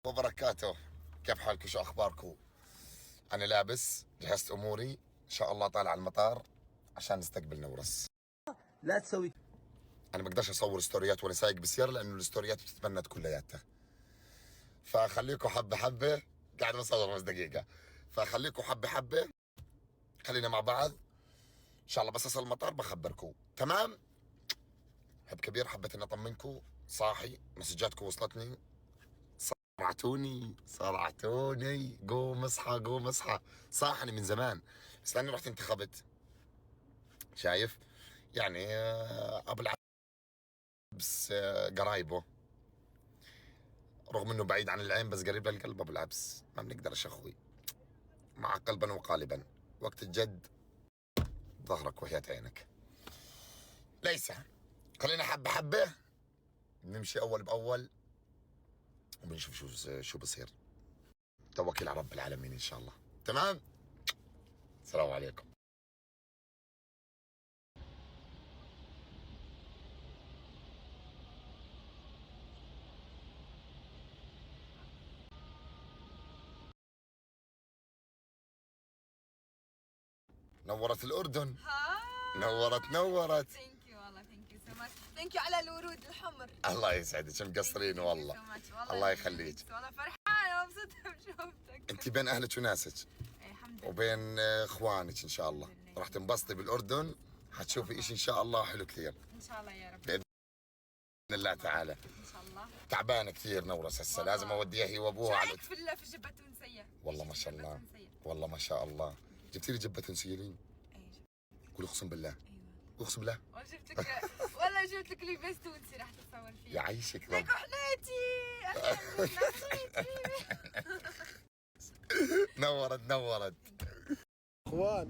وبركاته. كيف حالكم؟ شو اخباركم؟ انا لابس، جهزت اموري، ان شاء الله طالع على المطار عشان نستقبل نورس. لا تسوي. انا ما اقدرش اصور ستوريات وانا سايق بالسياره لانه الستوريات بتتبند كلياتها، فخليكم حبه حبه. قاعد بصور 5 دقيقه، فخليكم حبه حبه، خلينا مع بعض ان شاء الله. بس اصل المطار بخبركم، تمام؟ حب كبير، حبيت اني اطمنكم. صاحي، مسجاتكم وصلتني، صرعتوني. قوم اصحى قوم اصحى. صاحني من زمان بس لاني رحت انتخبت. شايف يعني ابو العبس قرايبه، رغم انه بعيد عن العين بس قريب للقلب. ابو العبس ما بنقدرش اخوي، مع قلبا وقالبا. وقت الجد ظهرك وحياة عينك. ليس، خلينا حبه حبه نمشي اول باول وبنشوف شو بصير. توكل على رب العالمين ان شاء الله. تمام، السلام عليكم. نورت الأردن. نورت. ثانك يو والله، ثانك يو سو ماتش، ثانك يو على الورود الحمر. الله يسعدك، مقصرين والله. الله يخليك. والله فرحانة ومبسوطة بشوفتك. انت بين اهلك وناسك الحمد لله، وبين اخوانك ان شاء الله. راح تنبسطي بالاردن، حتشوفي اشي ان شاء الله حلو كثير ان شاء الله يا رب، باذن الله تعالى. ان شاء الله. تعبانه كثير نورس هسه، لازم اوديها هي وابوها على شايك في الجبة التونسية. والله ما شاء الله، والله ما شاء الله. جبتي لي جبه تونسيه لي؟ قولي اقسم بالله. ايوه اقسم بالله. وجبت لك والله جبت لك لباس تونسي راح تتصور فيه. يعيشك رب. لك وحنيتي نورت. اخوان